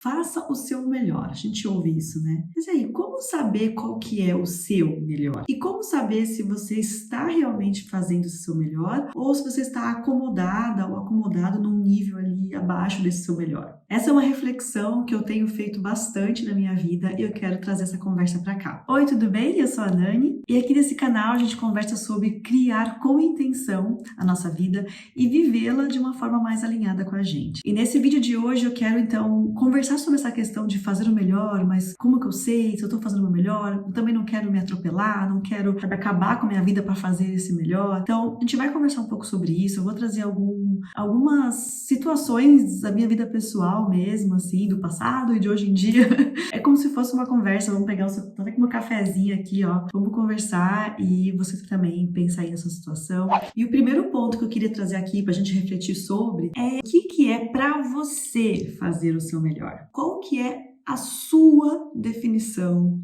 Faça o seu melhor. A gente ouve isso, né? Mas aí, como saber qual que é o seu melhor? E como saber se você está realmente fazendo o seu melhor ou se você está acomodada ou acomodado num nível ali abaixo desse seu melhor? Essa é uma reflexão que eu tenho feito bastante na minha vida e eu quero trazer essa conversa para cá. Oi, tudo bem? Eu sou a Nani e aqui nesse canal a gente conversa sobre criar com intenção a nossa vida e vivê-la de uma forma mais alinhada com a gente. E nesse vídeo de hoje eu quero então conversar sobre essa questão de fazer o melhor, mas como que eu sei se eu tô fazendo o meu melhor? Eu também não quero me atropelar, não quero acabar com a minha vida para fazer esse melhor. Então, a gente vai conversar um pouco sobre isso. Eu vou trazer algumas situações da minha vida pessoal mesmo, assim, do passado e de hoje em dia. É como se fosse uma conversa. Vamos pegar tô até com meu cafezinho aqui, ó. Vamos conversar e você também pensa aí nessa situação. E o primeiro ponto que eu queria trazer aqui pra gente refletir sobre é o que é pra você fazer o seu melhor? Qual que é a sua definição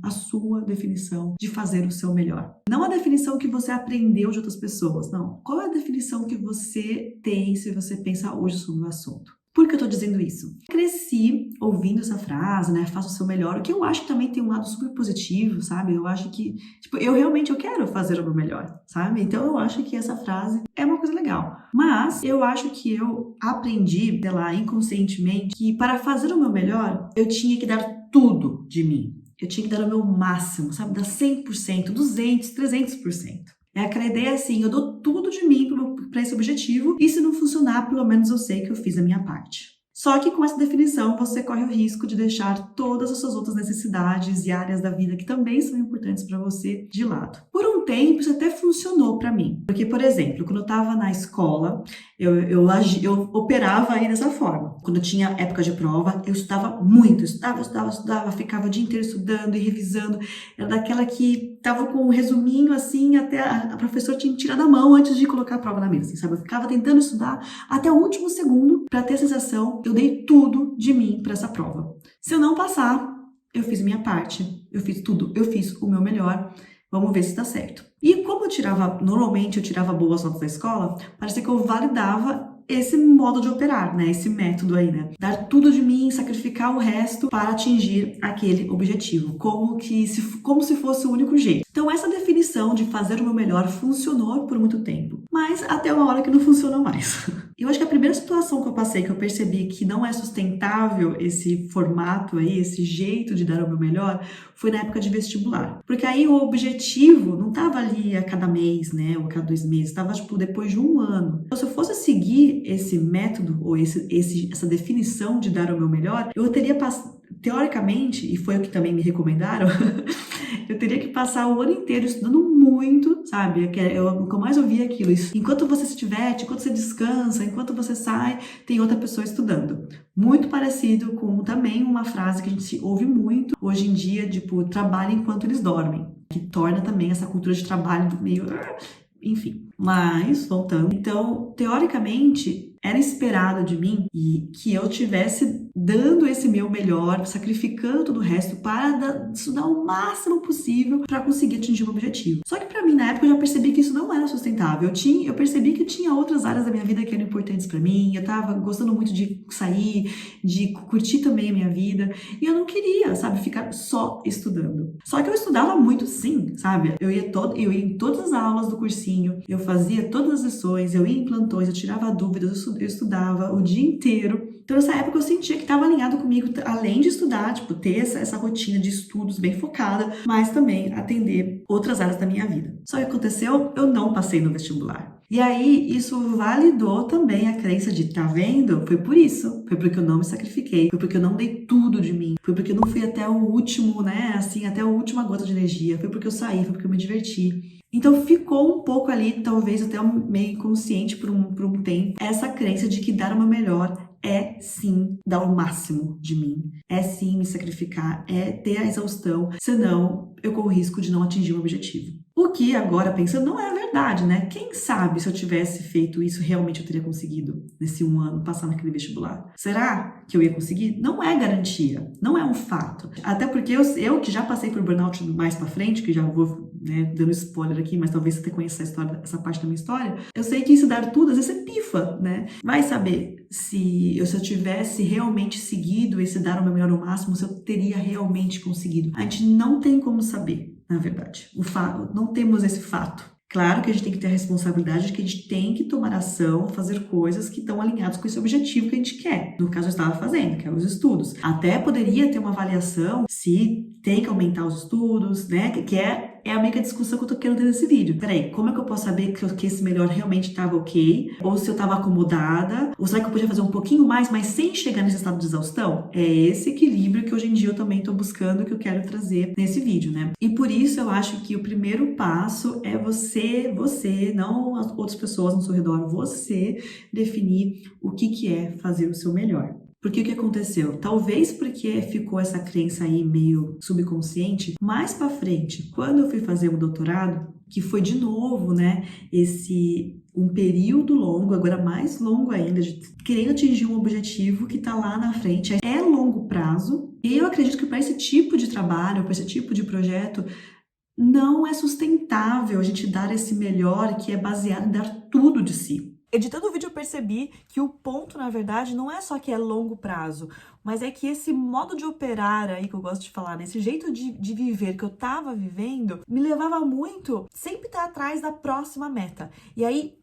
de fazer o seu melhor? Não a definição que você aprendeu de outras pessoas, não. Qual é a definição que você tem se você pensa hoje sobre o assunto? Por que eu tô dizendo isso? Cresci ouvindo essa frase, né? Faça o seu melhor, o que eu acho que também tem um lado super positivo, sabe? Eu acho que, eu realmente quero fazer o meu melhor, sabe? Então eu acho que essa frase é uma coisa legal. Mas eu acho que eu aprendi, sei lá, inconscientemente, que para fazer o meu melhor, eu tinha que dar tudo de mim. Eu tinha que dar o meu máximo, sabe? Dar 100%, 200%, 300%. É aquela ideia assim, eu dou tudo de mim para esse objetivo e se não funcionar, pelo menos eu sei que eu fiz a minha parte. Só que com essa definição, você corre o risco de deixar todas as suas outras necessidades e áreas da vida que também são importantes para você de lado. Por um tempo, isso até funcionou para mim. Porque, por exemplo, quando eu estava na escola, eu operava aí dessa forma. Quando eu tinha época de prova, eu estudava muito. Estudava, ficava o dia inteiro estudando e revisando. Era daquela que tava com um resuminho assim, até a professora tinha que tirar da mão antes de colocar a prova na mesa, assim, sabe? Eu ficava tentando estudar até o último segundo para ter a sensação que eu dei tudo de mim para essa prova. Se eu não passar, eu fiz minha parte, eu fiz tudo, eu fiz o meu melhor. Vamos ver se dá certo. E como normalmente eu tirava boas notas da escola, parecia que eu validava esse modo de operar, né? Esse método aí, né? Dar tudo de mim, sacrificar o resto para atingir aquele objetivo, como se fosse o único jeito. Então essa definição de fazer o meu melhor funcionou por muito tempo, mas até uma hora que não funcionou mais. Eu acho que a primeira situação que eu passei, que eu percebi que não é sustentável esse formato aí, esse jeito de dar o meu melhor, foi na época de vestibular. Porque aí o objetivo não estava ali a cada mês, né, ou a cada 2 meses, estava depois de 1 ano. Então, se eu fosse seguir esse método ou essa definição de dar o meu melhor, eu teria passado, teoricamente, e foi o que também me recomendaram, eu teria que passar o ano inteiro estudando muito, sabe? O que eu mais ouvia aquilo. Enquanto você se diverte, enquanto você descansa, enquanto você sai, tem outra pessoa estudando. Muito parecido com também uma frase que a gente ouve muito hoje em dia, tipo, trabalha enquanto eles dormem. Que torna também essa cultura de trabalho meio... Enfim. Mas, voltando. Então, teoricamente, era esperado de mim e que eu tivesse dando esse meu melhor, sacrificando todo o resto para estudar o máximo possível para conseguir atingir o objetivo. Só que para mim, na época, eu já percebi que isso não era sustentável. Eu percebi que tinha outras áreas da minha vida que eram importantes para mim. Eu tava gostando muito de sair, de curtir também a minha vida. E eu não queria, sabe, ficar só estudando. Só que eu estudava muito sim, sabe? Eu ia em todas as aulas do cursinho, eu fazia todas as lições, eu ia em plantões, eu tirava dúvidas, eu estudava o dia inteiro. Então, nessa época, eu sentia que estava alinhado comigo, além de estudar, tipo, ter essa rotina de estudos bem focada, mas também atender outras áreas da minha vida. Só que aconteceu, eu não passei no vestibular. E aí, isso validou também a crença de, tá vendo? Foi por isso. Foi porque eu não me sacrifiquei. Foi porque eu não dei tudo de mim. Foi porque eu não fui até o último, né? Assim, até a última gota de energia. Foi porque eu saí, foi porque eu me diverti. Então ficou um pouco ali, talvez até meio inconsciente por um tempo, essa crença de que dar o meu melhor é sim dar o máximo de mim, é sim me sacrificar, é ter a exaustão, senão eu corro o risco de não atingir o objetivo. O que agora pensando não é verdade, né? Quem sabe se eu tivesse feito isso, realmente eu teria conseguido nesse 1 ano passar naquele vestibular? Será que eu ia conseguir? Não é garantia, não é um fato. Até porque eu que já passei por burnout mais pra frente, que já vou, né, dando spoiler aqui, mas talvez você conheça essa história, essa parte da minha história, eu sei que isso dar tudo, às vezes você pifa, né? Vai saber se eu tivesse realmente seguido esse dar o meu melhor ao máximo, se eu teria realmente conseguido. A gente não tem como saber. Na verdade, não temos esse fato. Claro que a gente tem que ter a responsabilidade de que a gente tem que tomar ação, fazer coisas que estão alinhadas com esse objetivo que a gente quer. No caso, eu estava fazendo, que é os estudos. Até poderia ter uma avaliação se tem que aumentar os estudos, né? Que é a única discussão que eu tô querendo ter nesse vídeo. Peraí, como é que eu posso saber que esse melhor realmente estava ok? Ou se eu estava acomodada? Ou será que eu podia fazer um pouquinho mais, mas sem chegar nesse estado de exaustão? É esse equilíbrio que hoje em dia eu também tô buscando, que eu quero trazer nesse vídeo, né? E por isso eu acho que o primeiro passo é você, não as outras pessoas no seu redor, você definir o que é fazer o seu melhor. Porque o que aconteceu? Talvez porque ficou essa crença aí meio subconsciente, mais para frente, quando eu fui fazer o doutorado, que foi de novo, né, um período longo, agora mais longo ainda, de querendo atingir um objetivo que está lá na frente, é longo prazo. E eu acredito que para esse tipo de trabalho, para esse tipo de projeto, não é sustentável a gente dar esse melhor que é baseado em dar tudo de si. Editando o vídeo eu percebi que o ponto, na verdade, não é só que é longo prazo, mas é que esse modo de operar aí que eu gosto de falar, né? Esse jeito de viver que eu tava vivendo, me levava muito sempre estar atrás da próxima meta. E aí,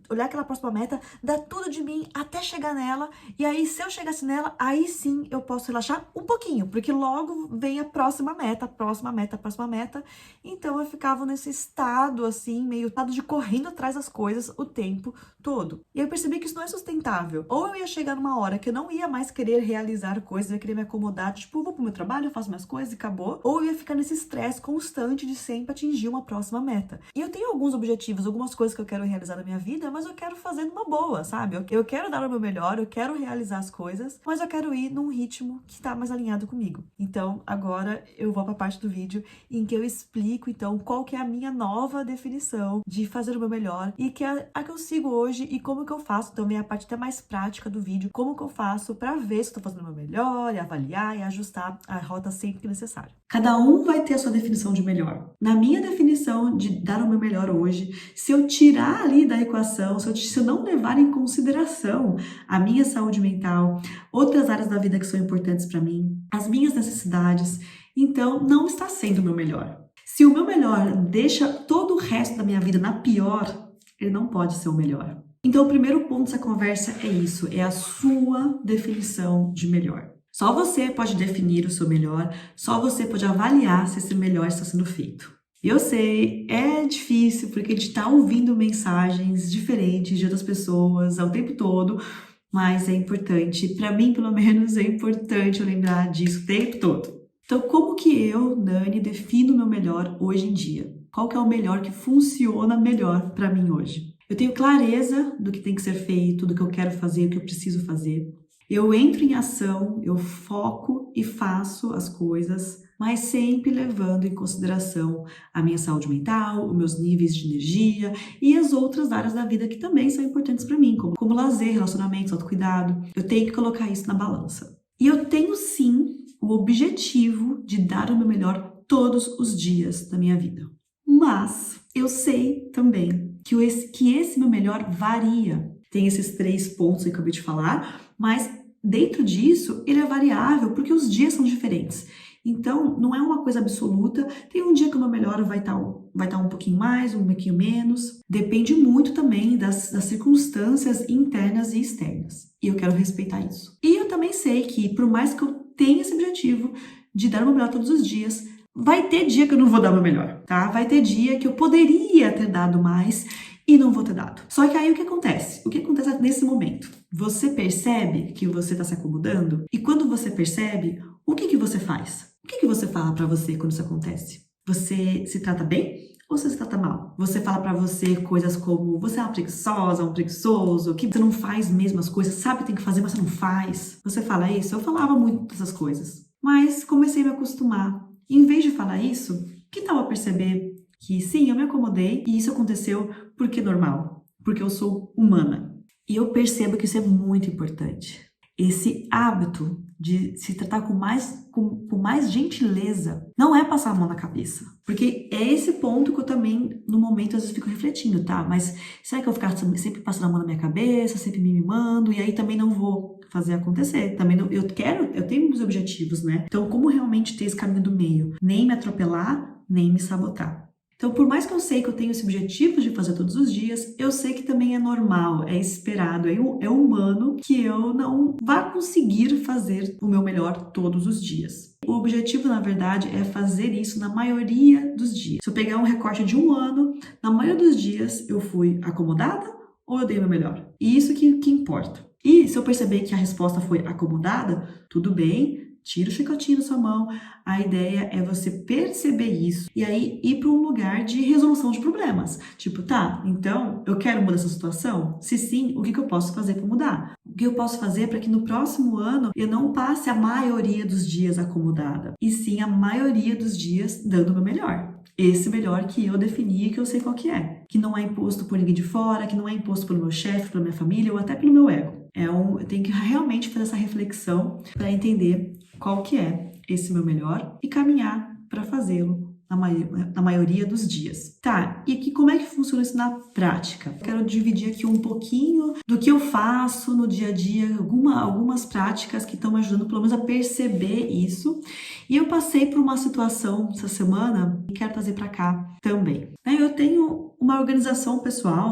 olhar aquela próxima meta, dar tudo de mim até chegar nela, e aí se eu chegasse nela, aí sim eu posso relaxar um pouquinho, porque logo vem a próxima meta, a próxima meta, a próxima meta. Então eu ficava nesse estado assim, meio estado de correndo atrás das coisas o tempo todo. E eu percebi que isso não é sustentável. Ou eu ia chegar numa hora que eu não ia mais querer realizar coisas, eu ia querer me acomodar, tipo, vou pro meu trabalho, eu faço minhas coisas e acabou. Ou eu ia ficar nesse estresse constante de sempre atingir uma próxima meta. E eu tenho alguns objetivos, algumas coisas que eu quero realizar na minha vida, mas eu quero fazer numa boa, sabe? Eu quero dar o meu melhor, eu quero realizar as coisas, mas eu quero ir num ritmo que tá mais alinhado comigo. Então, agora eu vou pra parte do vídeo em que eu explico, então, qual que é a minha nova definição de fazer o meu melhor e que é a que eu sigo hoje e como que eu faço também a parte até mais prática do vídeo, como que eu faço pra ver se eu tô fazendo o meu melhor, e avaliar e ajustar a rota sempre que necessário. Cada um vai ter a sua definição de melhor. Na minha definição de dar o meu melhor hoje, se eu tirar ali da equação, se eu não levar em consideração a minha saúde mental, outras áreas da vida que são importantes para mim, as minhas necessidades, então não está sendo o meu melhor. Se o meu melhor deixa todo o resto da minha vida na pior, ele não pode ser o melhor. Então o primeiro ponto dessa conversa é isso, é a sua definição de melhor. Só você pode definir o seu melhor, só você pode avaliar se esse melhor está sendo feito. Eu sei, é difícil porque a gente está ouvindo mensagens diferentes de outras pessoas ao tempo todo, mas é importante, para mim pelo menos é importante eu lembrar disso o tempo todo. Então como que eu, Nani, defino o meu melhor hoje em dia? Qual que é o melhor que funciona melhor para mim hoje? Eu tenho clareza do que tem que ser feito, do que eu quero fazer, do que eu preciso fazer. Eu entro em ação, eu foco e faço as coisas, mas sempre levando em consideração a minha saúde mental, os meus níveis de energia e as outras áreas da vida que também são importantes para mim, como lazer, relacionamentos, autocuidado. Eu tenho que colocar isso na balança. E eu tenho sim o objetivo de dar o meu melhor todos os dias da minha vida. Mas eu sei também que esse meu melhor varia. Tem esses 3 pontos que eu acabei de falar, mas dentro disso ele é variável porque os dias são diferentes. Então, não é uma coisa absoluta. Tem um dia que o meu melhor vai estar um pouquinho mais, um pouquinho menos. Depende muito também das circunstâncias internas e externas. E eu quero respeitar isso. E eu também sei que, por mais que eu tenha esse objetivo de dar o meu melhor todos os dias, vai ter dia que eu não vou dar o meu melhor, tá? Vai ter dia que eu poderia ter dado mais e não vou ter dado. Só que aí o que acontece? O que acontece nesse momento? Você percebe que você está se acomodando? E quando você percebe, o que você faz? O que você fala pra você quando isso acontece? Você se trata bem ou você se trata mal? Você fala pra você coisas como você é uma preguiçosa, um preguiçoso, que você não faz mesmo as coisas, sabe que tem que fazer, mas você não faz. Você fala isso? Eu falava muito dessas coisas. Mas comecei a me acostumar. Em vez de falar isso, que tal eu perceber que sim, eu me acomodei e isso aconteceu porque é normal, porque eu sou humana. E eu percebo que isso é muito importante. Esse hábito de se tratar com mais gentileza não é passar a mão na cabeça. Porque é esse ponto que eu também, no momento, às vezes fico refletindo, tá? Mas será que eu vou ficar sempre passando a mão na minha cabeça, sempre me mimando, e aí também não vou fazer acontecer? Também não, eu tenho meus objetivos, né? Então, como realmente ter esse caminho do meio? Nem me atropelar, nem me sabotar. Então, por mais que eu sei que eu tenho esse objetivo de fazer todos os dias, eu sei que também é normal, é esperado, é humano que eu não vá conseguir fazer o meu melhor todos os dias. O objetivo, na verdade, é fazer isso na maioria dos dias. Se eu pegar um recorte de um ano, na maioria dos dias eu fui acomodada ou eu dei o meu melhor? E isso que importa. E se eu perceber que a resposta foi acomodada, tudo bem, tira o chicotinho da sua mão. A ideia é você perceber isso e aí ir para um lugar de resolução de problemas. Tipo, tá, então eu quero mudar essa situação? Se sim, o que eu posso fazer para mudar? O que eu posso fazer para que no próximo ano eu não passe a maioria dos dias acomodada, e sim a maioria dos dias dando o meu melhor? Esse melhor que eu defini, que eu sei qual que é. Que não é imposto por ninguém de fora, que não é imposto pelo meu chefe, pela minha família ou até pelo meu ego. Eu tenho que realmente fazer essa reflexão para entender qual que é esse meu melhor e caminhar para fazê-lo na maioria dos dias. Tá, e como é que funciona isso na prática? Eu quero dividir aqui um pouquinho do que eu faço no dia a dia, algumas práticas que estão me ajudando pelo menos a perceber isso. E eu passei por uma situação essa semana e quero trazer para cá também. Eu tenho uma organização pessoal,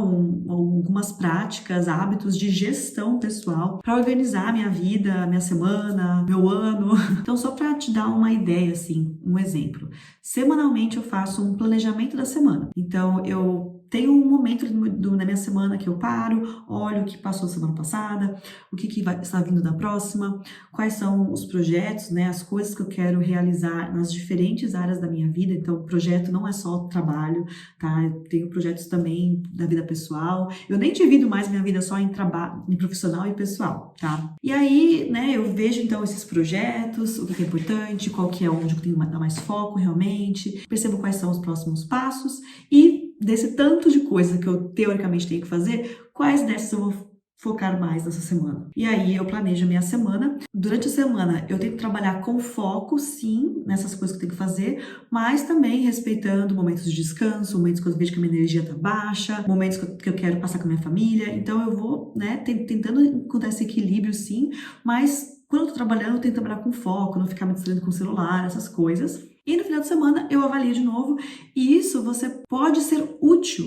algumas práticas, hábitos de gestão pessoal para organizar minha vida, minha semana, meu ano. Então, só para te dar uma ideia, assim, um exemplo. Semanalmente eu faço um planejamento da semana. Então, eu tenho um momento na minha semana que eu paro, olho o que passou na semana passada, o que está vindo da próxima, quais são os projetos, né, as coisas que eu quero realizar nas diferentes áreas da minha vida. Então, o projeto não é só trabalho, tá? Eu tenho projetos também da vida pessoal. Eu nem divido mais minha vida só em trabalho, em profissional e pessoal, tá? E aí, né, eu vejo então esses projetos, o que é importante, qual que é onde eu tenho que dar mais foco realmente, percebo quais são os próximos passos e desse tanto de coisa que eu teoricamente tenho que fazer, quais dessas eu vou focar mais nessa semana. E aí eu planejo a minha semana. Durante a semana eu tento trabalhar com foco, sim, nessas coisas que eu tenho que fazer, mas também respeitando momentos de descanso, momentos que eu vejo que a minha energia tá baixa, momentos que eu quero passar com a minha família. Então eu vou, né, tentando encontrar esse equilíbrio, sim, mas quando eu tô trabalhando, eu tento trabalhar com foco, não ficar me distraindo com o celular, essas coisas. E no final de semana eu avalio de novo, e isso você pode ser útil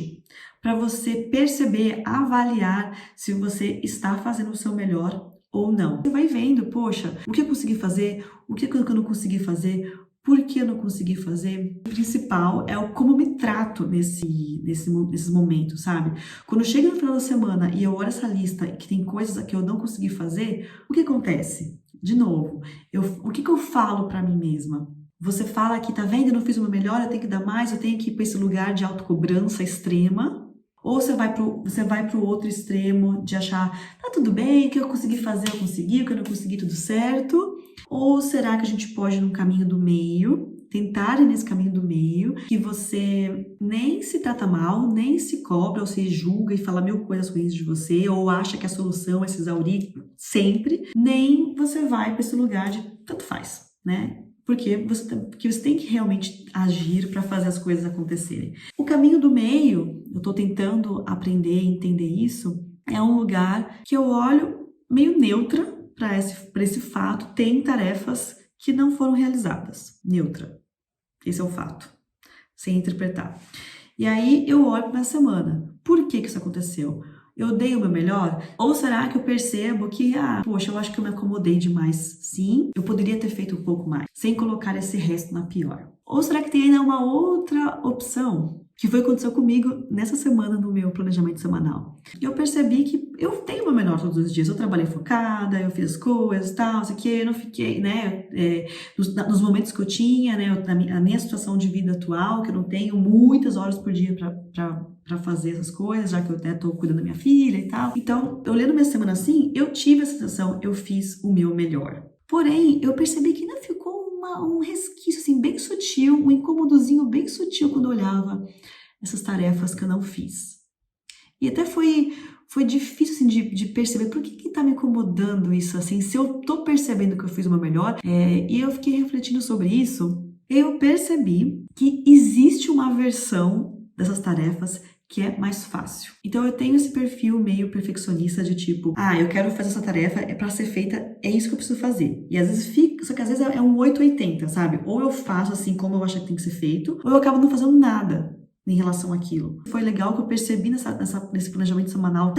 para você perceber, avaliar se você está fazendo o seu melhor ou não. Você vai vendo, poxa, o que eu consegui fazer, o que eu não consegui fazer, por que eu não consegui fazer. O principal é como me trato nesses momentos, sabe? Quando chega no final da semana e eu olho essa lista e que tem coisas que eu não consegui fazer, o que acontece? De novo, o que eu falo para mim mesma? Você fala que, tá vendo, eu não fiz o meu melhor, eu tenho que dar mais, eu tenho que ir para esse lugar de autocobrança extrema. Ou você vai pro outro extremo de achar, tá tudo bem, o que eu consegui fazer, eu consegui, o que eu não consegui, tudo certo. Ou será que a gente pode ir no caminho do meio, tentar ir nesse caminho do meio, que você nem se trata mal, nem se cobra ou se julga e fala mil coisas ruins de você, ou acha que a solução é se exaurir sempre, nem você vai para esse lugar de tanto faz, né? Porque você tem que realmente agir para fazer as coisas acontecerem. O caminho do meio, eu estou tentando aprender e entender isso, é um lugar que eu olho meio neutra para esse fato. Tem tarefas que não foram realizadas. Neutra. Esse é o fato. Sem interpretar. E aí eu olho para a semana. Por que isso aconteceu? Eu dei o meu melhor? Ou será que eu percebo que, poxa, eu acho que eu me acomodei demais? Sim, eu poderia ter feito um pouco mais, sem colocar esse resto na pior. Ou será que tem ainda uma outra opção? Que foi o que aconteceu comigo nessa semana no meu planejamento semanal. Eu percebi que eu tenho o meu melhor todos os dias. Eu trabalhei focada, eu fiz as coisas e tal, sei que, eu não fiquei, né, nos momentos que eu tinha, né, na minha situação de vida atual, que eu não tenho muitas horas por dia para fazer essas coisas, já que eu até tô cuidando da minha filha e tal. Então, eu lendo minha semana assim, eu tive a sensação, eu fiz o meu melhor. Porém, eu percebi que ainda ficou um resquício, assim, bem sutil, um incômodozinho botãozinho bem sutil quando eu olhava essas tarefas que eu não fiz. E até foi difícil, assim, de perceber por que tá me incomodando isso, assim, se eu tô percebendo que eu fiz o meu melhor, e eu fiquei refletindo sobre isso, eu percebi que existe uma versão dessas tarefas que é mais fácil. Então eu tenho esse perfil meio perfeccionista de tipo, eu quero fazer essa tarefa, é pra ser feita, é isso que eu preciso fazer. E às vezes fica, só que às vezes é um 880, sabe? Ou eu faço assim como eu acho que tem que ser feito, ou eu acabo não fazendo nada em relação àquilo. Foi legal que eu percebi nesse planejamento semanal,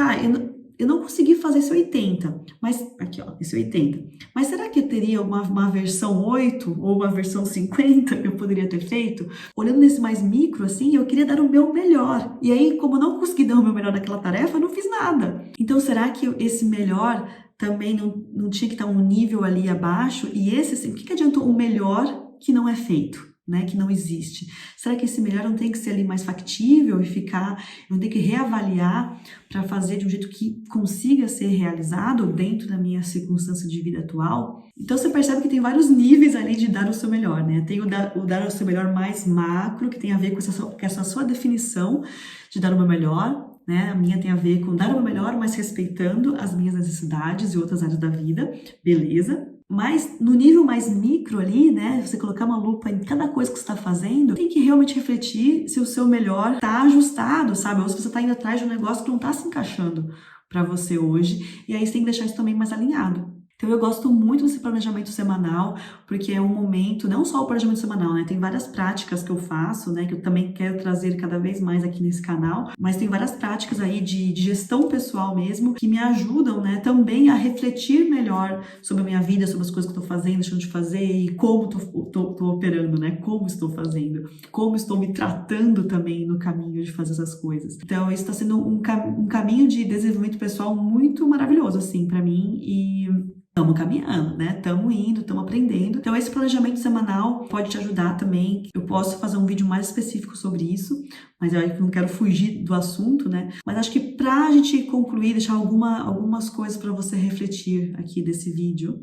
eu não consegui fazer esse 80, mas aqui ó, esse 80. Mas será que eu teria uma versão 8 ou uma versão 50 que eu poderia ter feito? Olhando nesse mais micro, assim, eu queria dar o meu melhor. E aí, como eu não consegui dar o meu melhor naquela tarefa, eu não fiz nada. Então, será que esse melhor também não tinha que estar um nível ali abaixo? E esse, assim, o que adiantou o melhor que não é feito? Né, que não existe. Será que esse melhor não tem que ser ali mais factível e eu tenho que reavaliar para fazer de um jeito que consiga ser realizado dentro da minha circunstância de vida atual? Então você percebe que tem vários níveis ali de dar o seu melhor, né? Tem o dar o seu melhor mais macro, que tem a ver com essa sua definição de dar o meu melhor, né? A minha tem a ver com dar o meu melhor, mas respeitando as minhas necessidades e outras áreas da vida, beleza? Mas no nível mais micro ali, né, você colocar uma lupa em cada coisa que você está fazendo, tem que realmente refletir se o seu melhor está ajustado, sabe? Ou se você está indo atrás de um negócio que não está se encaixando para você hoje. E aí você tem que deixar isso também mais alinhado. Então eu gosto muito desse planejamento semanal, porque é um momento, não só o planejamento semanal, né? Tem várias práticas que eu faço, né? Que eu também quero trazer cada vez mais aqui nesse canal, mas tem várias práticas aí de gestão pessoal mesmo, que me ajudam, né? Também a refletir melhor sobre a minha vida, sobre as coisas que eu tô fazendo, deixando de fazer e como tô operando, né? Como estou fazendo, como estou me tratando também no caminho de fazer essas coisas. Então isso está sendo um caminho de desenvolvimento pessoal muito maravilhoso, assim, para mim, e estamos caminhando, né? Estamos indo, estamos aprendendo. Então, esse planejamento semanal pode te ajudar também. Eu posso fazer um vídeo mais específico sobre isso, mas eu não quero fugir do assunto, né? Mas acho que para a gente concluir, deixar algumas coisas para você refletir aqui desse vídeo,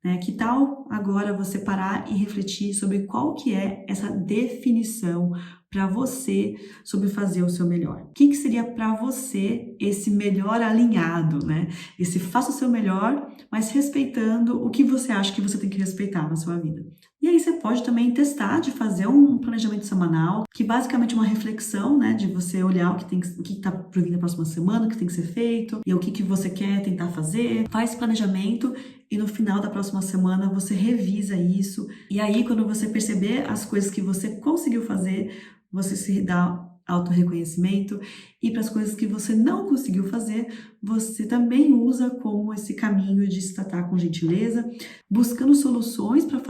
né? Que tal agora você parar e refletir sobre qual que é essa definição para você sobre fazer o seu melhor? O que seria para você esse melhor alinhado, né? Esse faça o seu melhor, mas respeitando o que você acha que você tem que respeitar na sua vida. E aí você pode também testar de fazer um planejamento semanal, que basicamente é uma reflexão, né, de você olhar o que está por vir na próxima semana, o que tem que ser feito, e o que você quer tentar fazer. Faz planejamento e no final da próxima semana você revisa isso. E aí, quando você perceber as coisas que você conseguiu fazer, você se dá autorreconhecimento, e para as coisas que você não conseguiu fazer, você também usa como esse caminho de se tratar com gentileza, buscando soluções para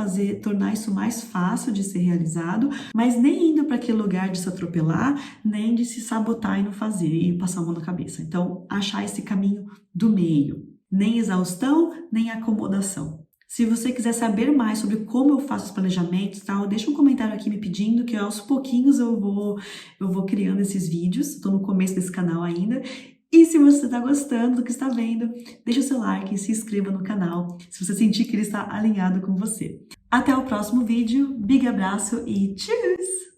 tornar isso mais fácil de ser realizado, mas nem indo para aquele lugar de se atropelar, nem de se sabotar e não fazer e passar a mão na cabeça. Então, achar esse caminho do meio, nem exaustão, nem acomodação. Se você quiser saber mais sobre como eu faço os planejamentos, tal, deixa um comentário aqui me pedindo, que aos pouquinhos eu vou criando esses vídeos. Estou no começo desse canal ainda. E se você está gostando do que está vendo, deixa o seu like e se inscreva no canal, se você sentir que ele está alinhado com você. Até o próximo vídeo, big abraço e tchau!